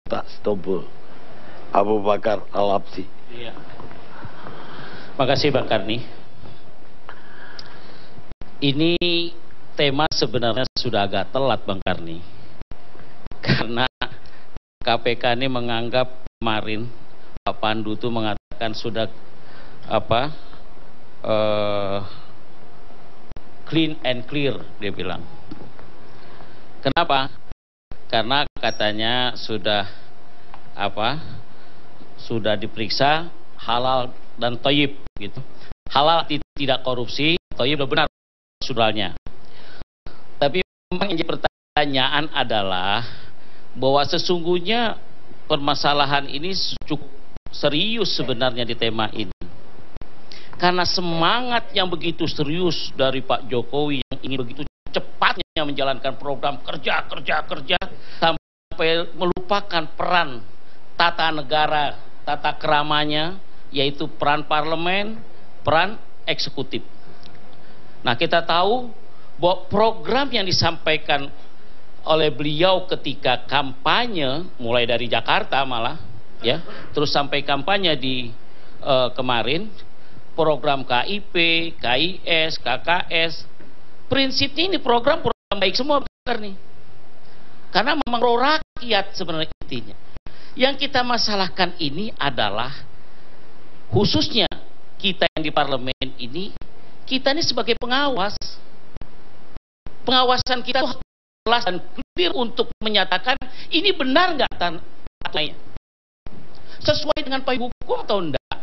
Tak Stobul, Abu Bakar Al-Absi. Iya. Makasih Bang Karni. Ini tema sebenarnya sudah agak telat Bang Karni. Karena KPK ini menganggap kemarin Pak Pandu itu mengatakan sudah clean and clear, dia bilang. Kenapa? Karena katanya sudah diperiksa halal dan thayyib gitu. Halal tidak korupsi, thayyib benar sudahnya. Tapi memang yang jadi pertanyaan adalah bahwa sesungguhnya permasalahan ini cukup serius sebenarnya di tema ini. Karena semangat yang begitu serius dari Pak Jokowi yang ingin begitu cepatnya menjalankan program kerja sampai melupakan peran tata negara, tata keramanya, yaitu peran parlemen, peran eksekutif. Nah, kita tahu bahwa program yang disampaikan oleh beliau ketika kampanye, mulai dari Jakarta malah, ya, terus sampai kampanye di kemarin, program KIP, KIS, KKS, prinsipnya ini program baik semua nih. Karena memang pro rakyat sebenarnya intinya. Yang kita masalahkan ini adalah khususnya kita yang di parlemen ini, kita ini sebagai pengawas. Pengawasan kita jelas dan clear untuk menyatakan ini benar nggak tanahnya, sesuai dengan payung hukum atau enggak.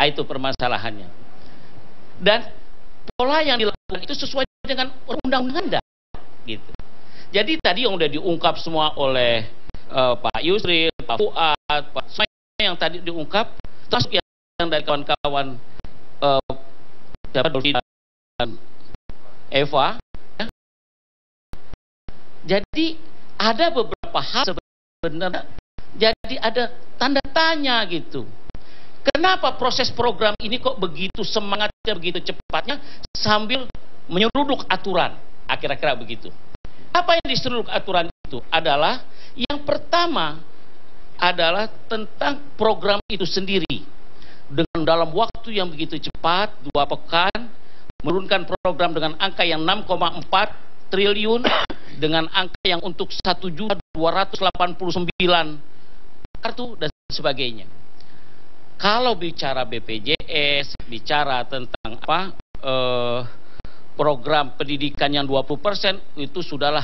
Itu permasalahannya. Dan pola yang dilakukan itu sesuai dengan undang-undang enggak gitu. Jadi tadi yang udah diungkap semua oleh Pak Yusril, Pak Fuad, Pak Semua yang tadi diungkap, termasuk yang dari kawan-kawan dan Eva, ya. Jadi ada beberapa hal sebenarnya jadi ada tanda tanya gitu. Kenapa proses program ini kok begitu semangatnya, begitu cepatnya, sambil menyeruduk aturan? Kira-kira begitu. Apa yang diseruduk aturan itu adalah, yang pertama adalah tentang program itu sendiri. Dengan dalam waktu yang begitu cepat, 2 pekan, menurunkan program dengan angka yang 6,4 triliun, dengan angka yang untuk 1.289 kartu dan sebagainya. Kalau bicara BPJS, bicara tentang program pendidikan yang 20%, itu sudahlah,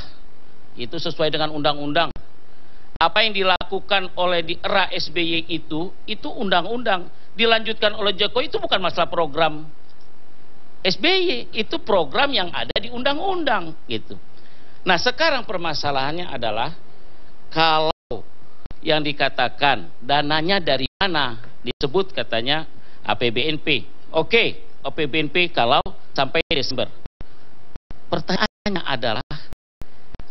itu sesuai dengan undang-undang. Apa yang dilakukan oleh di era SBY itu undang-undang. Dilanjutkan oleh Jokowi itu bukan masalah program SBY, itu program yang ada di undang-undang gitu. Nah, sekarang permasalahannya adalah kalau yang dikatakan dananya dari mana, disebut katanya APBNP. Oke, APBNP kalau sampai Desember. Pertanyaannya adalah,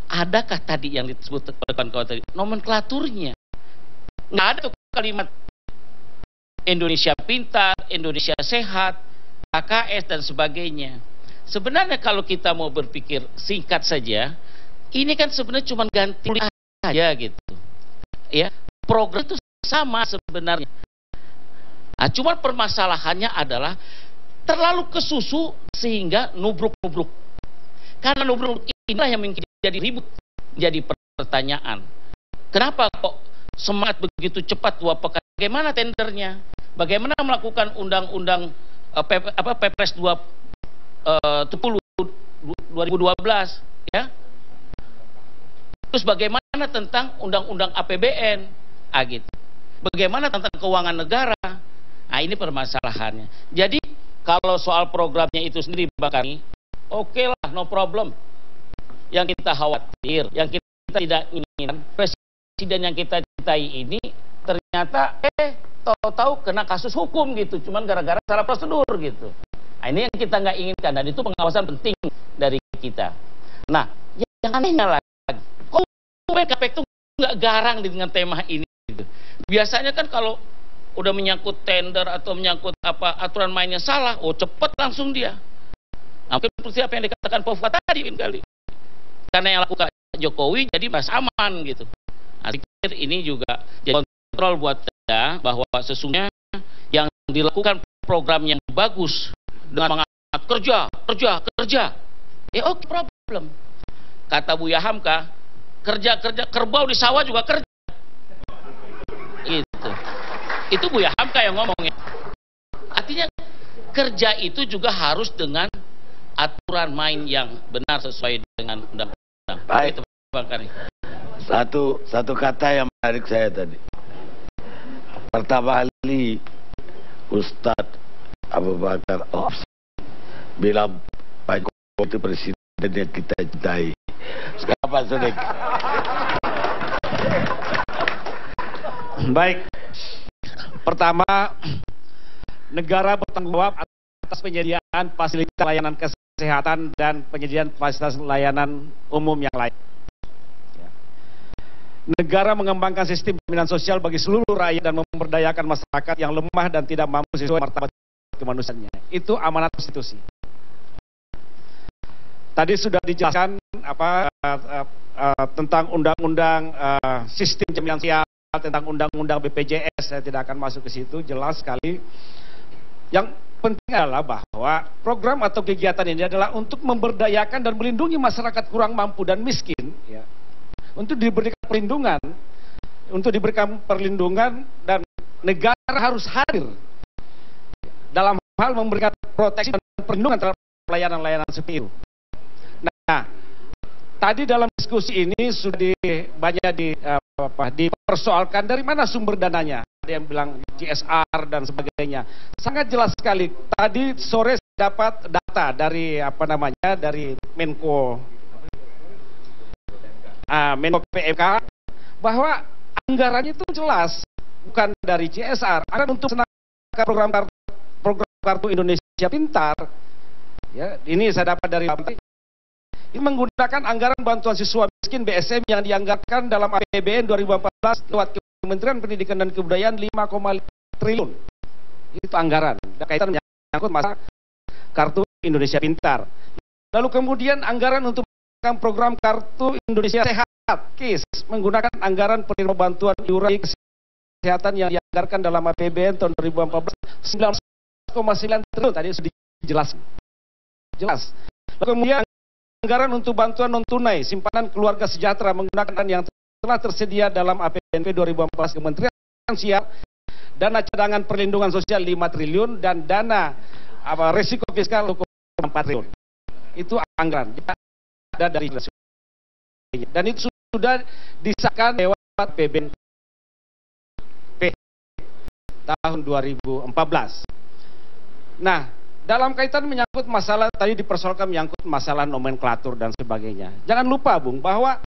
adakah tadi yang disebut kawan-kawan tadi nomenklaturnya? Nggak ada tuh kalimat Indonesia Pintar, Indonesia Sehat, KKS dan sebagainya. Sebenarnya kalau kita mau berpikir singkat saja, ini kan sebenarnya cuma ganti aja gitu. Ya, program itu sama sebenarnya. Nah, cuma permasalahannya adalah terlalu kesusu sehingga nubruk-nubruk. Karena nubruk inilah yang menjadi ribut, jadi pertanyaan. Kenapa kok semangat begitu cepat 2 pekan? Bagaimana tendernya? Bagaimana melakukan undang-undang Perpres 2012 ya? Terus bagaimana tentang undang-undang APBN? Gitu. Bagaimana tentang keuangan negara? Nah, ini permasalahannya. Jadi kalau soal programnya itu sendiri Bakari, oke lah, no problem. Yang kita khawatir, yang kita tidak inginkan, presiden yang kita cintai ini ternyata tahu-tahu kena kasus hukum gitu, cuman gara-gara salah prosedur gitu. Nah, ini yang kita nggak inginkan, dan itu pengawasan penting dari kita. Nah, yang anehnya lagi, kok KPK itu nggak garang dengan tema ini gitu. Biasanya kan kalau udah menyangkut tender atau menyangkut aturan mainnya salah, cepet langsung dia. Nah, mungkin seperti apa yang dikatakan Pak Fuad tadi kali. Karena yang lakukan Jokowi jadi mas aman gitu. Nah, ini juga jadi kontrol buat saya bahwa sesungguhnya yang dilakukan program yang bagus dengan semangat kerja, oke, problem. Kata Buya Hamka, kerja kerbau di sawah juga kerja. Itu Buya Hamka yang ngomongin. Artinya kerja itu juga harus dengan aturan main yang benar sesuai dengan undang-undang. Baik. Itu, Bang Kari. Satu kata yang menarik saya tadi. Pertama kali Ustadz Abu Bakar Al-Habsyi bilang Pak Jokowi itu presiden yang kita cintai. Sekarang Pak Sodik. Baik. Pertama, negara bertanggung jawab atas penyediaan fasilitas layanan kesehatan dan penyediaan fasilitas layanan umum yang lain. Negara mengembangkan sistem jaminan sosial bagi seluruh rakyat dan memberdayakan masyarakat yang lemah dan tidak mampu sesuai martabat kemanusiaannya. Itu amanat konstitusi. Tadi sudah dijelaskan tentang undang-undang sistem jaminan sosial, tentang undang-undang BPJS. Saya tidak akan masuk ke situ, jelas sekali. Yang penting adalah bahwa program atau kegiatan ini adalah untuk memberdayakan dan melindungi masyarakat kurang mampu dan miskin, ya. Untuk diberikan perlindungan dan negara harus hadir dalam hal memberikan proteksi dan perlindungan terhadap layanan-layanan seperti itu. Nah, tadi dalam diskusi ini sudah banyak dipersoalkan dari mana sumber dananya. Ada yang bilang CSR dan sebagainya. Sangat jelas sekali. Tadi sore dapat data dari dari Menko PMK bahwa anggarannya itu jelas bukan dari CSR, anggaran untuk program kartu Indonesia Pintar. Ya, ini saya dapat dari ini menggunakan anggaran bantuan siswa miskin BSM yang dianggarkan dalam APBN 2014 lewat Kementerian Pendidikan dan Kebudayaan 5,5 triliun. Itu anggaran. Dan kaitan menyangkut masalah kartu Indonesia Pintar. Lalu kemudian anggaran untuk program kartu Indonesia Sehat KIS menggunakan anggaran penerima bantuan iuran kesehatan yang dianggarkan dalam APBN tahun 2014 19,9 triliun. Tadi sudah jelas. Lalu kemudian anggaran untuk bantuan non tunai simpanan keluarga sejahtera menggunakan yang telah tersedia dalam APBN 2014 Kementerian Sosial, dana cadangan perlindungan sosial 5 triliun dan dana resiko fiskal 4 triliun. Itu anggaran ada dari dan itu sudah disahkan lewat PBN tahun 2014. Nah, dalam kaitan menyangkut masalah tadi dipersoalkan menyangkut masalah nomenklatur dan sebagainya. Jangan lupa, Bung, bahwa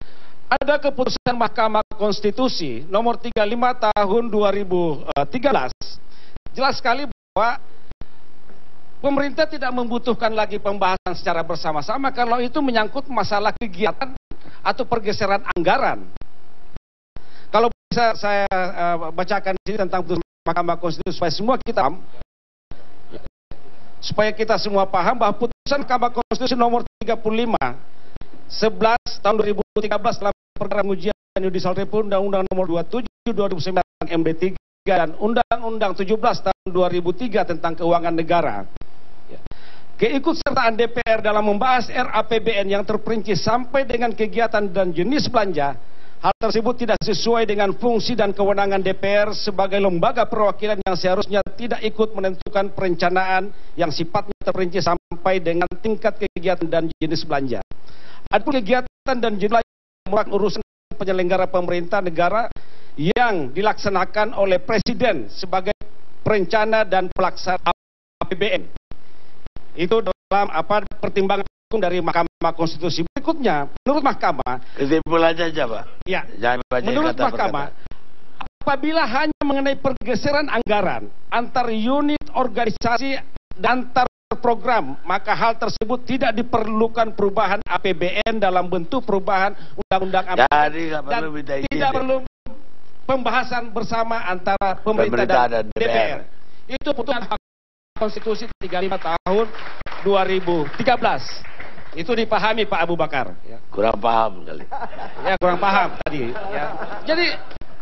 ada keputusan Mahkamah Konstitusi nomor 35 tahun 2013 jelas sekali bahwa pemerintah tidak membutuhkan lagi pembahasan secara bersama-sama kalau itu menyangkut masalah kegiatan atau pergeseran anggaran. Kalau bisa saya bacakan di sini tentang putusan Mahkamah Konstitusi supaya kita semua paham bahwa putusan Mahkamah Konstitusi nomor 35 11 tahun 2013 dalam perkara pengujian judicial review Undang-Undang nomor 27 2009 MD3 dan Undang-Undang 17 tahun 2003 tentang keuangan negara. Keikutsertaan DPR dalam membahas RAPBN yang terperinci sampai dengan kegiatan dan jenis belanja, hal tersebut tidak sesuai dengan fungsi dan kewenangan DPR sebagai lembaga perwakilan yang seharusnya tidak ikut menentukan perencanaan yang sifatnya terperinci sampai dengan tingkat kegiatan dan jenis belanja. Adapun kegiatan dan jenis belanja merupakan urusan penyelenggara pemerintah negara yang dilaksanakan oleh Presiden sebagai perencana dan pelaksana APBN. Itu dalam pertimbangan hukum dari Mahkamah Konstitusi. Berikutnya, menurut Mahkamah, kesimpulannya aja, Pak. Ya, menurut Mahkamah, apabila hanya mengenai pergeseran anggaran antar unit organisasi dan antar program, maka hal tersebut tidak diperlukan perubahan APBN dalam bentuk perubahan undang-undang APBN dan tidak perlu pembahasan bersama antara pemerintah dan DPR. Itu putusan Konstitusi 35 tahun 2013. Itu dipahami Pak Abu Bakar. Kurang paham kali. Ya, kurang paham tadi. Ya. Jadi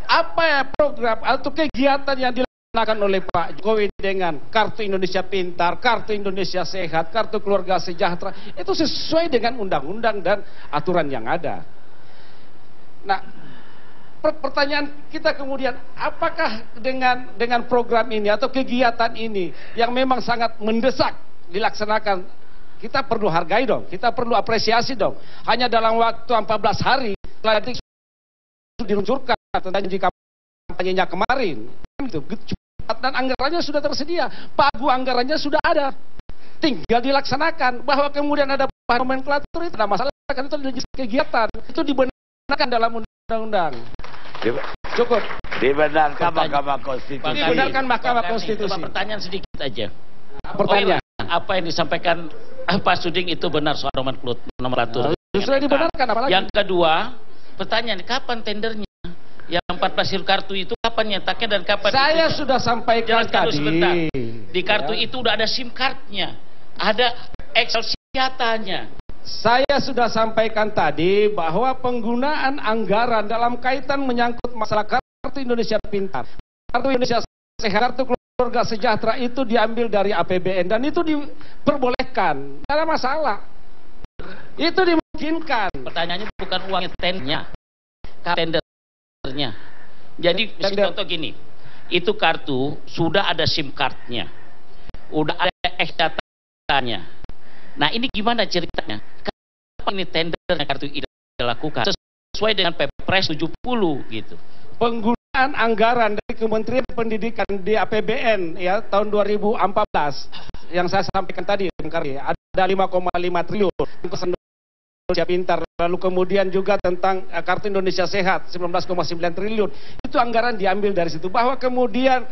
apa ya program atau kegiatan yang dilaksanakan oleh Pak Jokowi dengan Kartu Indonesia Pintar, Kartu Indonesia Sehat, Kartu Keluarga Sejahtera, itu sesuai dengan undang-undang dan aturan yang ada. Nah, pertanyaan kita kemudian, apakah dengan program ini atau kegiatan ini yang memang sangat mendesak dilaksanakan, kita perlu hargai dong, kita perlu apresiasi dong. Hanya dalam waktu 14 hari setelah diluncurkan tentang janji kampanyenya kemarin, dan anggarannya sudah tersedia, pagu anggarannya sudah ada, tinggal dilaksanakan. Bahwa kemudian ada nomenklatur itu ada masalah, kan itu jenis kegiatan, itu dibenarkan dalam undang-undang. Cukup. Dibenarkan Mahkamah Konstitusi. Dibenarkan Mahkamah Konstitusi. Pertanyaan sedikit aja. Pertanyaan. Apa yang disampaikan Pak Suding itu benar soal nomenklatur? Sudah dibenarkan, apalagi? Yang kedua, pertanyaan, kapan tendernya? Yang 14 kartu itu kapan nyetaknya dan kapan? Saya sudah sampaikan tadi. Sebentar. Di kartu itu udah ada SIM cardnya, ada Excel senjatanya. Saya sudah sampaikan tadi bahwa penggunaan anggaran dalam kaitan menyangkut masalah Kartu Indonesia Pintar, Kartu Indonesia Sehat, Kartu Keluarga Sejahtera itu diambil dari APBN dan itu diperbolehkan, tidak ada masalah. Itu dimungkinkan. Pertanyaannya bukan uangnya, tendernya. Jadi contoh gini, itu kartu sudah ada SIM cardnya, udah ada datanya. Nah, ini gimana ceritanya? Kapan ini tendernya kartu ini dilakukan? Sesuai dengan Perpres 70 gitu. Penggunaan anggaran dari Kementerian Pendidikan di APBN ya tahun 2014 yang saya sampaikan tadi, ada 5,5 triliun Indonesia Pintar, lalu kemudian juga tentang Kartu Indonesia Sehat 19,9 triliun. Itu anggaran diambil dari situ. Bahwa kemudian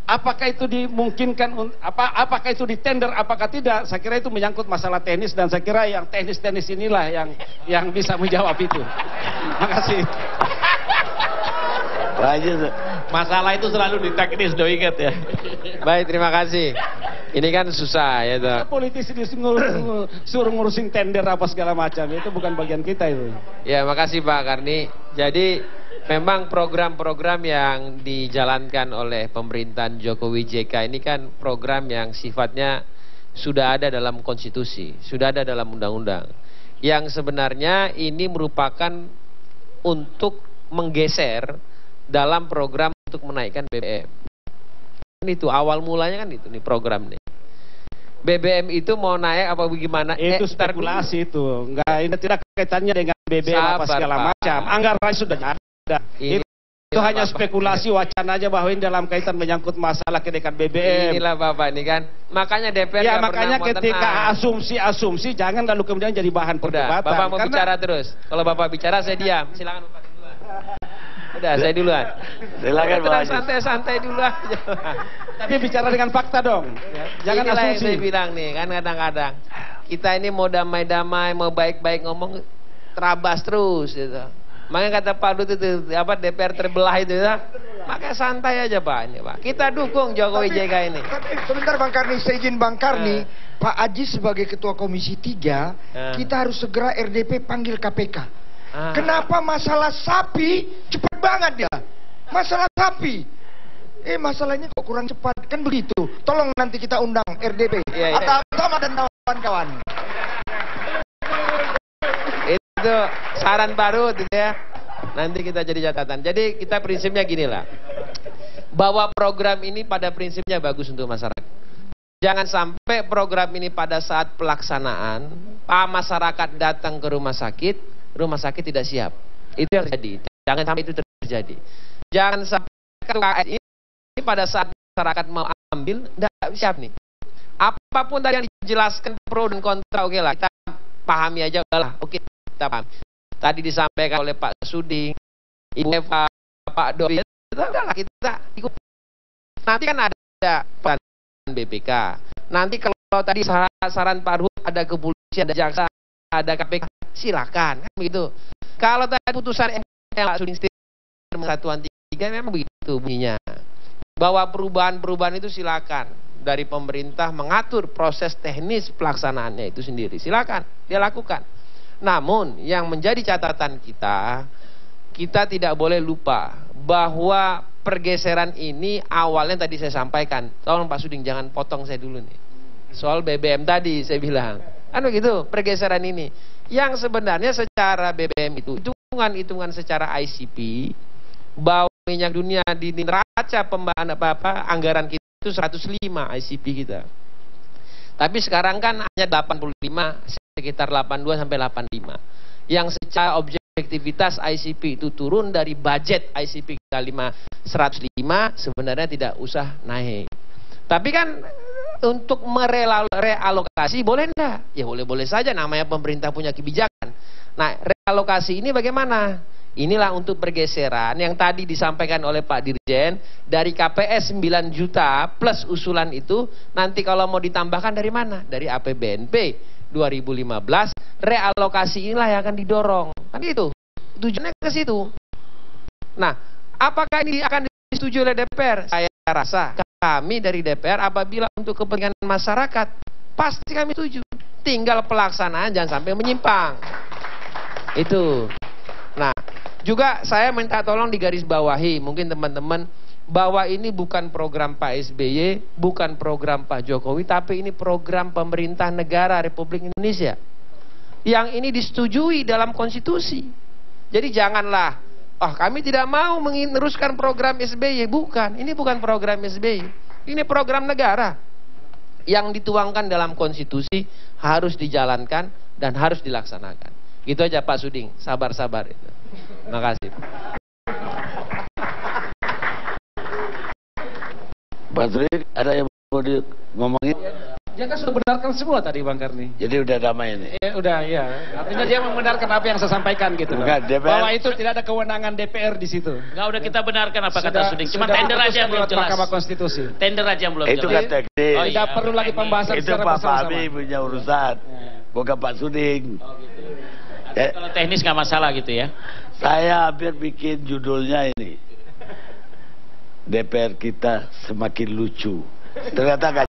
apakah itu dimungkinkan, apakah itu ditender, apakah tidak, saya kira itu menyangkut masalah teknis, dan saya kira yang teknis-teknis inilah yang bisa menjawab itu. Makasih. Masalah itu selalu di teknis, do ingat ya. Baik, terima kasih. Ini kan susah ya toh. Politisi disuruh ngurusin tender apa segala macam, itu bukan bagian kita itu. Ya, makasih Pak Karni. Jadi memang program-program yang dijalankan oleh pemerintahan Jokowi JK ini kan program yang sifatnya sudah ada dalam konstitusi, sudah ada dalam undang-undang. Yang sebenarnya ini merupakan untuk menggeser dalam program untuk menaikkan BBM. Itu awal mulanya kan itu nih program nih. BBM itu mau naik apa bagaimana? Itu spekulasi itu, enggak, ini tidak kaitannya dengan BBM apa segala macam. Anggaran sudah ada. Itu hanya spekulasi wacana aja bahwa ini dalam kaitan menyangkut masalah kenaikan BBM. Inilah Bapak ini kan. Makanya DPR ya makanya ketika asumsi-asumsi jangan lalu kemudian jadi bahan perdebatan. Bapak mau bicara terus. Kalau Bapak bicara saya diam. Silakan Bapak duluan. Udah, saya duluan. Silakan Pak. Santai-santai dulu aja. Tapi bicara dengan fakta dong. Jangan inilah asumsi. Yang saya bilang nih kan, kadang-kadang kita ini mau damai-damai, mau baik-baik ngomong, terabas terus gitu. Makanya kata Pak Lut itu apa, DPR terbelah itu ya. Makanya santai aja Pak ini Pak. Kita dukung Jokowi JK ini. Tapi sebentar Bang Karni, saya izin Bang Karni, Pak Aji sebagai Ketua Komisi 3, kita harus segera RDP panggil KPK. Kenapa masalah sapi cepat banget ya? Masalah sapi. Masalahnya kok kurang cepat, kan begitu. Tolong nanti kita undang RDP. Atau sama dan kawan-kawan. Itu saran baru gitu ya. Nanti kita jadi catatan. Jadi kita prinsipnya gini lah. Bahwa program ini pada prinsipnya bagus untuk masyarakat. Jangan sampai program ini pada saat pelaksanaan, masyarakat datang ke rumah sakit tidak siap. Itu yang terjadi. Jangan sampai itu terjadi. Jangan sampai KKN ini pada saat masyarakat mau ambil tidak siap nih. Apapun tadi yang dijelaskan pro dan kontra, oke lah, kita pahami aja lah. Oke, kita paham. Tadi disampaikan oleh Pak Suding, Ibu Eva, Pak Dodi, udahlah kita ikut. Nanti kan ada BPK. Nanti kalau tadi saran Pak Ruhut, ada kepolisian, ada jaksa, ada KPK, silakan kan begitu. Kalau tadi putusan Pak Suding Satuan 3 memang begitu bunyinya. Bahwa perubahan-perubahan itu silakan dari pemerintah mengatur proses teknis pelaksanaannya itu sendiri. Silakan dia lakukan. Namun yang menjadi catatan kita tidak boleh lupa bahwa pergeseran ini awalnya tadi saya sampaikan. Tolong Pak Suding jangan potong saya dulu nih. Soal BBM tadi saya bilang. Kan begitu pergeseran ini. Yang sebenarnya secara BBM itu hitungan secara ICP bahwa minyak dunia di neraca anggaran kita itu 105 ICP kita. Tapi sekarang kan hanya 85, sekitar 82 sampai 85. Yang secara objektivitas ICP itu turun dari budget ICP kita 105 sebenarnya tidak usah naik. Tapi kan untuk merealokasi boleh enggak? Ya boleh-boleh saja, namanya pemerintah punya kebijakan. Nah, realokasi ini bagaimana? Inilah untuk pergeseran yang tadi disampaikan oleh Pak Dirjen dari KPS 9 juta plus usulan itu nanti kalau mau ditambahkan dari mana? Dari APBNP 2015, realokasi inilah yang akan didorong. Kan itu. Tujuannya ke situ. Nah, apakah ini akan disetujui oleh DPR? Saya rasa kami dari DPR apabila untuk kepentingan masyarakat pasti kami setuju. Tinggal pelaksanaan jangan sampai menyimpang. Itu. Nah, juga saya minta tolong digarisbawahi mungkin teman-teman bahwa ini bukan program Pak SBY, bukan program Pak Jokowi, tapi ini program pemerintah negara Republik Indonesia. Yang ini disetujui dalam konstitusi. Jadi janganlah, kami tidak mau meneruskan program SBY. Bukan, ini bukan program SBY. Ini program negara. Yang dituangkan dalam konstitusi harus dijalankan dan harus dilaksanakan. Gitu aja Pak Suding, sabar-sabar itu. Terima kasih. Pak Suding, ada yang mau ngomongin? Dia kan sudah benarkan semua tadi Bang Karni. Jadi udah damai ini? Udah, ya. Artinya dia membenarkan apa yang saya sampaikan gitu. Bukan, DPR. Bahwa itu tidak ada kewenangan DPR di situ. Enggak, udah kita benarkan apa kata Suding. Cuma tender aja yang belum jelas. Mahkamah Konstitusi. Tender aja yang belum jelas. Itu kan teknis. Oh, Tidak iya, perlu lagi teknis. pembahasan Itu secara Pak bersama-sama. Fahmi punya urusan. Bukan Pak Suding. Kalau teknis nggak masalah gitu ya. Saya hampir bikin judulnya ini. DPR kita semakin lucu. Ternyata nggak